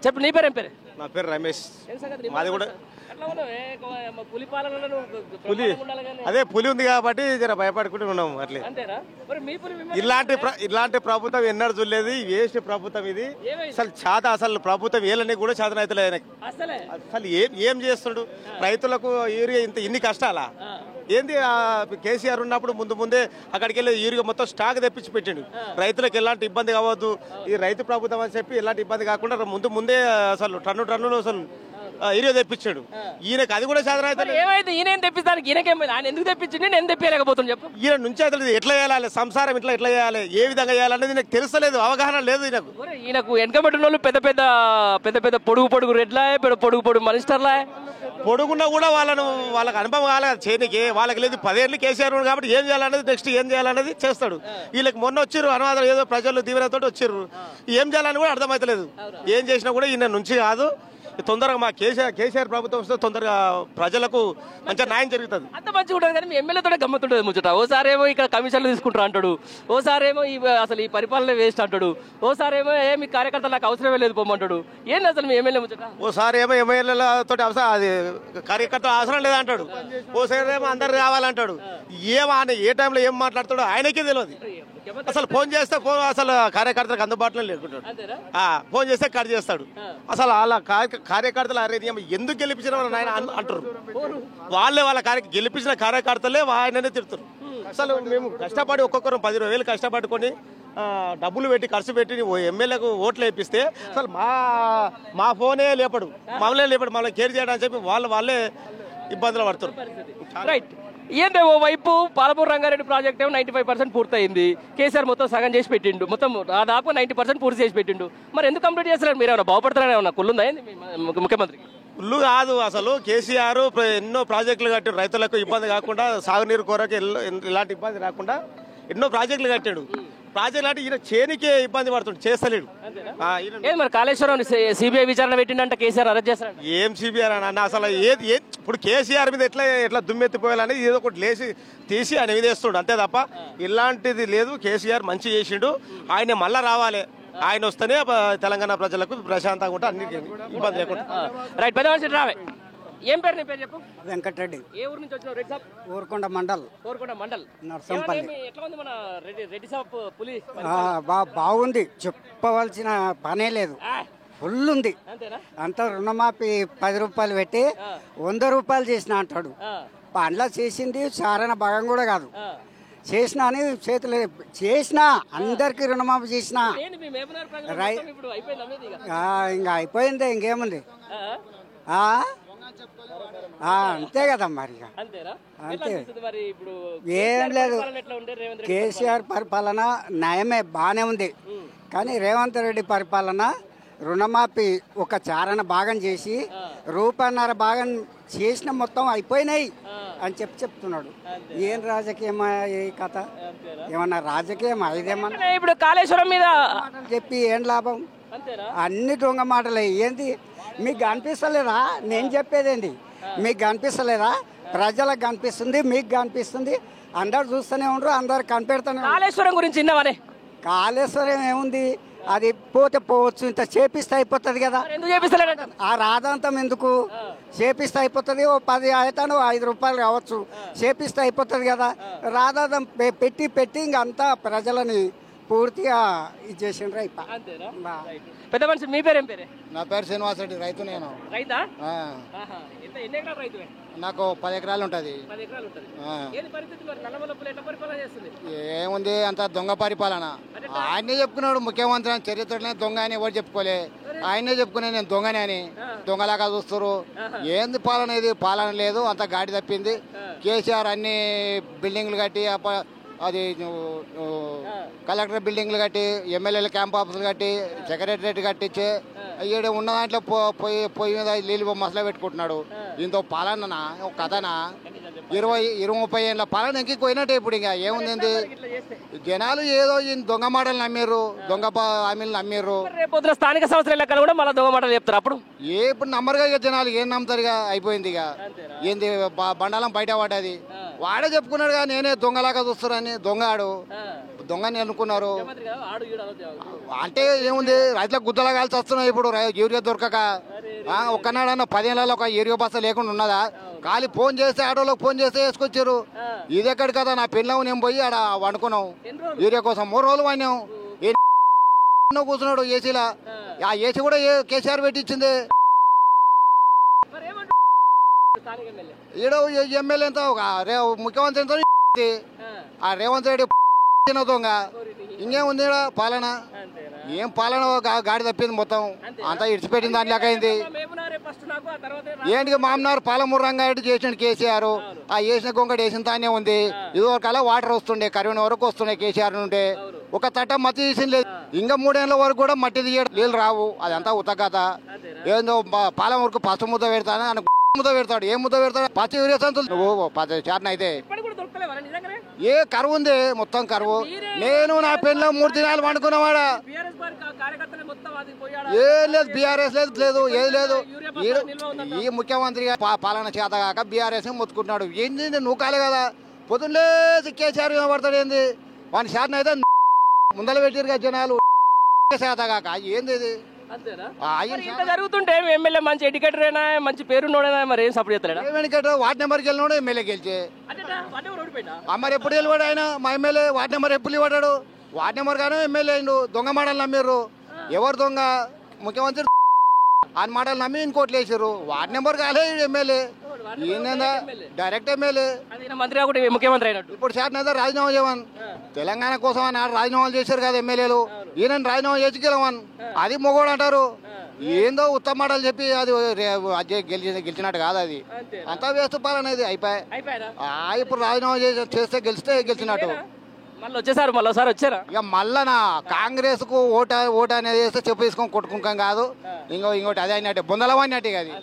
చెప్పు నీ పేరు ఏం పేరు? నా పేరు రమేష్. మాది కూడా పులి. అదే పులి ఉంది కాబట్టి జర భయపడుకుంటూ ఉన్నాము అట్లే. ఇలాంటి ప్రభుత్వం ఎన్నడూ చూడలేదు. వేస్ట్ ప్రభుత్వం ఇది. అసలు ప్రభుత్వం ఏలని కూడా చేతన అయితే అసలు ఏం చేస్తుడు రైతులకు యూరియా ఇన్ని కష్టాలా ఏంది? కేసీఆర్ ఉన్నప్పుడు ముందే అక్కడికి వెళ్ళి యూరియా మొత్తం స్టాక్ తెప్పించి పెట్టిండు. రైతులకు ఎలాంటి ఇబ్బంది కావద్దు, ఈ రైతు ప్రభుత్వం అని చెప్పి ఎలాంటి ఇబ్బంది కాకుండా ముందే అసలు టన్నులు అసలు యూరియా తెప్పించాడు. ఈయనకి అది కూడా సాధన ఏమైతే ఈయన తెప్పిస్తాను ఈయనకేమైంది? ఆయన ఎందుకు తెప్పించింది? నేను తెప్పలేకపోతున్నాను చెప్పు. ఈయన నుంచి అయితే ఎట్లా చేయాలి, సంసారం ఎట్లా చేయాలి, ఏ విధంగా చేయాలనేది నాకు తెలుసలేదు, అవగాహన లేదు ఈయనకు వెనకబెట్టిన వాళ్ళు పెద్ద పెద్ద పొడుగు రెడ్లా పొడుగు మనిస్టర్లా పొడుగున్నా కూడా వాళ్ళకి అనుభవం కాలేదు చేయనికి. వాళ్ళకి లేదు 10 ఏళ్ళు కేసీఆర్ కాబట్టి ఏం చేయాలనేది నెక్స్ట్ ఏం చేయాలనేది చేస్తాడు. వీళ్ళకి మొన్న వచ్చారు అనువాదం ఏదో ప్రజలు దీవెనతో వచ్చారు. ఏం చేయాలని కూడా అర్థమవుతలేదు. ఏం చేసినా కూడా ఈయన నుంచి కాదు. తొందరగా మా కేసీఆర్ ప్రభుత్వం వస్తే తొందరగా ప్రజలకు మంచిగా న్యాయం జరుగుతుంది. అంత మంచిగా ఉంటుంది కానీ మీ ఎమ్మెల్యేతో గమ్మతుంటుంది ముచ్చట. ఓసారేమో ఇక్కడ కమిషన్లు తీసుకుంటారు అంటాడు, ఓసారేమో అసలు ఈ పరిపాలన వేస్ట్ అంటాడు, ఓసారేమో మీ కార్యకర్తలు నాకు అవసరమే లేదు పోమంటాడు. ఏంది అసలు మీ ఎమ్మెల్యే ముచ్చట? ఓసారి ఏమో ఎమ్మెల్యేలతో అవసరం, అది కార్యకర్తలు అవసరం లేదంటాడు, ఓసారి ఏమో అందరు కావాలంటాడు. ఏ టైంలో ఏం మాట్లాడతాడో ఆయనకే తెలియదు. అసలు ఫోన్ చేస్తే అసలు కార్యకర్తలకు అందుబాటులో లేకుంటాడు. ఫోన్ చేస్తే కట్ చేస్తాడు. అసలు వాళ్ళ కార్యకర్తలు అరే ఎందుకు గెలిపించిన ఆయన అంటారు. వాళ్ళ గెలిపించిన కార్యకర్తలే ఆయననే తిడుతారు. అసలు మేము కష్టపడి ఒక్కొక్కరు 10,000 కష్టపడుకొని డబ్బులు పెట్టి ఖర్చు పెట్టి ఎమ్మెల్యేకు ఓట్లు వేపిస్తే అసలు మా ఫోనే లేపడు, మమ్మల్ని కేర్ చేయడానికి చెప్పి వాళ్ళే ఇబ్బందులు పడుతారు. రైట్. ఏంటో ఓ వైపు పాలమూరు రంగారెడ్డి ప్రాజెక్ట్ ఏమో 95% పూర్తయింది. కేసీఆర్ మొత్తం సగం చేసి పెట్టిండు, మొత్తం దాదాపు 90% పూర్తి చేసి పెట్టిండు. మరి ఎందుకు కంప్లీట్ చేస్తారు? మీరు ఏమైనా బాగుపడతారని ఏమన్నా కుళ్ళుందా ముఖ్యమంత్రి? కుళ్ళు కాదు. అసలు కేసీఆర్ ఎన్నో ప్రాజెక్టులు కట్టాడు, రైతులకు ఇబ్బంది కాకుండా, సాగునీరు కొరకు ఇలాంటి ఇబ్బంది రాకుండా ఎన్నో ప్రాజెక్టులు కట్టాడు. ప్రాజెక్టులు అంటే ఈయన చేనికే ఇబ్బంది పడుతుంది, చేస్తలేడు. మరి కాళేశ్వరం సిబిఐ విచారణ పెట్టిండంట, కేసీఆర్ అరెస్ట్ చేస్తాడు. ఏం సిబిఐ అన్న అసలు ఇప్పుడు కేసీఆర్ మీద ఎట్లా దుమ్మెత్తిపోయాలనేది ఏదో ఒకటి తీసి ఆయన మీద వేస్తుండు అంతే తప్ప ఇలాంటిది లేదు. కేసీఆర్ మంచి చేసిండు, ఆయన మళ్ళా రావాలి. ఆయన వస్తేనే తెలంగాణ ప్రజలకు ప్రశాంతంగా ఉంటే అన్ని ఇబ్బంది లేకుండా. రైట్. పెద్ద మనిషి రావే. ఏం పేరు? నీ పేరు చెప్పు. వెంకటరెడ్డి. ఏ ఊరు నుంచి వచ్చినావు? ఊరుకొండ మండల్. నర్సంపల్లి. ఎట్లా ఉంది మన రెడ్డి సాబ్ పులి? బాగుంది, చెప్పవలసిన పనే లేదు, ఫుల్ ఉంది. అంత రుణమాఫీ 10 రూపాయలు పెట్టి 100 రూపాయలు చేసిన అంటాడు. అందులో చేసింది చారణ భాగం కూడా కాదు. చేసినా అని చేతులు చేసినా అందరికి రుణమాఫీ చేసిన ఇంకా అయిపోయింది, ఇంకేముంది. అంతే కదా మరి. అంతే, ఏం లేదు. కేసీఆర్ పరిపాలన న్యాయమే, బాగానే ఉంది. కానీ రేవంత్ రెడ్డి పరిపాలన రుణమాఫీ ఒక చారణ భాగం చేసి 1.5 రూపాయల భాగం చేసిన మొత్తం అయిపోయినాయి అని చెప్తున్నాడు. ఏం రాజకీయమా ఈ కథ? ఏమన్నా రాజకీయం ఇదేమన్నా? ఇప్పుడు కాళేశ్వరం మీద చెప్పి ఏం లాభం? అన్ని దొంగ మాటలే. ఏంది మీకు కనిపిస్తలేదా? నేను చెప్పేదేంటి మీకు కనిపిస్తలేదా? ప్రజలకు కనిపిస్తుంది, మీకు కనిపిస్తుంది, అందరు చూస్తూనే ఉండరు, అందరు కనిపెడతానే. కాళేశ్వరం గురించి కాళేశ్వరం ఏముంది, అది పోతే పోవచ్చు, ఇంత చేపిస్తే అయిపోతుంది కదా. ఆ రాధాంతం ఎందుకు? చేపిస్తే అయిపోతుంది. ఓ 10 అవుతాను 5 రూపాయలు కావచ్చు, చేపిస్తే అయిపోతుంది కదా. రాధాంతం పెట్టి ఇంకంతా ప్రజలని పూర్తిగా ఇది చేసిండ్రు. పెద్ద మనిషి మీ పేరు? ఏం పేరు? నా పేరు శ్రీనివాసరెడ్డి. రైతు నేను. రైతా? నాకు 10 ఎకరాలు ఉంటుంది. ఏముంది, అంత దొంగ పరిపాలన. ఆయనే చెప్పుకున్నాడు ముఖ్యమంత్రి అని, చరిత్రలో దొంగ అని ఎవరు చెప్పుకోలే. ఆయనే చెప్పుకునే నేను దొంగనే అని. దొంగలాగా చూస్తారు. ఏంది పాలన? ఇది పాలన లేదు, అంత గాడి తప్పింది. కేసీఆర్ అన్ని బిల్డింగ్లు కట్టి, అది కలెక్టర్ బిల్డింగ్లు కట్టి, ఎమ్మెల్యేల క్యాంప్ ఆఫీసులు కట్టి, సెక్రటరేట్ కట్టించి ఈడ ఉన్న దాంట్లో పొయ్యి మీద నీళ్ళు మసలా పెట్టుకుంటున్నాడు. దీంతో పాలన ఒక కథనా? 20-30 ఏళ్ళ పాలన ఎంకి పోయినట్టే ఇప్పుడు ఇంకా ఏముంది. జనాలు ఏదో ఈ దొంగ మాటలు నమ్మిర్రు, దొంగ హామీలు నమ్మిర్రు. రేపు పొద్దున స్థానిక సంస్థల ఎన్నికలు కూడా మళ్ళీ దొంగ మాటలు చెప్తారు. అప్పుడు ఇప్పుడు నమ్మరుగా ఇక జనాలు ఏం నమ్ముతారు? ఇక అయిపోయింది. ఇక ఏంది బండాలం బయట పడ్డది. వాడే చెప్పుకున్నాడు కదా నేనే దొంగలాగా చూస్తున్నారని. దొంగాడు దొంగని అనుకున్నారు. అంటే ఏముంది, రైతులకు గుద్దలా కాల్సి వస్తున్నాయి ఇప్పుడు యూరియా దొరకక. ఒక్కనాడన్నా 10 ఏళ్ళలో ఒక యూరియా బస్తా లేకుండా ఉన్నదా? ఖాళీ ఫోన్ చేస్తే ఆటోలోకి ఫోన్ చేస్తే వేసుకొచ్చారు. ఇది ఎక్కడి కదా నా పిల్లలు నేను పోయి ఆడ వండుకున్నాం యూరియా కోసం. 3 రోజులు వాడినాం. కూర్చున్నాడు ఏసీలా. ఆ ఏసీ కూడా కేసీఆర్ పెట్టించింది. ఈడ ఎమ్మెల్యే ఎంత ముఖ్యమంత్రి ఎంత ఆ రేవంత్ రెడ్డి దొంగ. ఇంకేముంది ఈడ పాలన? ఏం పాలన గాడి తప్పింది మొత్తం. అంతా ఇడిచిపెట్టింది దాని లెక్క అయింది. ఏంటి మామనారు పాలమూరు రంగారెడ్డి చేసిన కేసీఆర్. ఆ వేసిన గొంగడి వేసిన తానే ఉంది. ఇదివరకల్లా వాటర్ వస్తుండే, కరివిన వరకు వస్తుండే కేసీఆర్ నుండే. ఒక తట్ట మట్టి తీసిన లేదు. ఇంకా 3 ఏళ్ళ వరకు కూడా మట్టి తీయడం నీళ్ళు రావు. అదంతా ఉతకత. ఏందో పాలమూరుకు పసుపు ముద్ద పెడతాను అని ముద్ద పెడతాడు. ఏం ముద్ద పెడతాడు? పచ్చి యూరియా సంతులు నువ్వు చాటన అయితే ఏ కరువు ఉంది, మొత్తం కరువు. నేను నా పెళ్ళ 3 దినాలు వండుకున్నవాడా. ఏం లేదు, బీఆర్ఎస్ లేదు, ఏది లేదు. ఈ ముఖ్యమంత్రి పాలన చేత కాక బీఆర్ఎస్ మొత్తుకుంటున్నాడు. ఏంది నువ్వు కాలే కదా. పొద్దున్నే కేసీఆర్ పడతాడు. ఏంది వాని శాతం అయితే ముందల పెట్టారు కదా జనాలు చేత కాక. ఏంది ఇది? జరుగుతుంటే ఎమ్మెల్యే మంచి ఎడ్యుకేటర్ అయినా, మంచి పేరున్నోడైనా మరి ఏం సపోర్ట్ చేస్తాడు? ఏం ఎడ్యుకేటర్? వార్డు నెంబర్కి వెళ్ళినాడు ఎమ్మెల్యే గెలిచే. మరి ఎప్పుడు వెళ్ళివాడు ఆయన? మా ఎమ్మెల్యే వార్డు నెంబర్ ఎప్పుడు ఇవ్వడాడు? వార్డు నెంబర్ గానే ఎమ్మెల్యే అయిండు. దొంగ మాటలు నమ్మిర్రు. ఎవరు దొంగ? ముఖ్యమంత్రి ఆయన మాటలు నమ్మి ఇంకోట్లు వేసారు. వార్డు నెంబర్ కాలే ఎమ్మెల్యే. ఏందా డైరెక్ట్ ఎమ్మెల్యే మంత్రి ముఖ్యమంత్రి అయినట్టు. ఇప్పుడు శాతం అయితే రాజీనామా చేయమని. తెలంగాణ కోసం అని రాజీనామాలు చేశారు కదా ఎమ్మెల్యేలు. ఈయన రాజీనామా చేసి గెలవని. అది మొగోడు అంటారు. ఏందో ఉత్తమ మాటలు చెప్పి అది గెలిచినట్టు కాదు. అది అంతా వేస్తూ పాలనేది అయిపోయి. ఇప్పుడు రాజీనామా చేస్తే గెలిచినట్టు. మళ్ళీ వచ్చేసారు, మళ్ళీసారి వచ్చారా? ఇక మళ్ళా కాంగ్రెస్ కు ఓటు అనేది వేస్తే చెప్పు తీసుకొని కొట్టుకుంటాం కాదు. ఇంకోటి అదే అయినట్టే బొందలవన్నట్టు అది.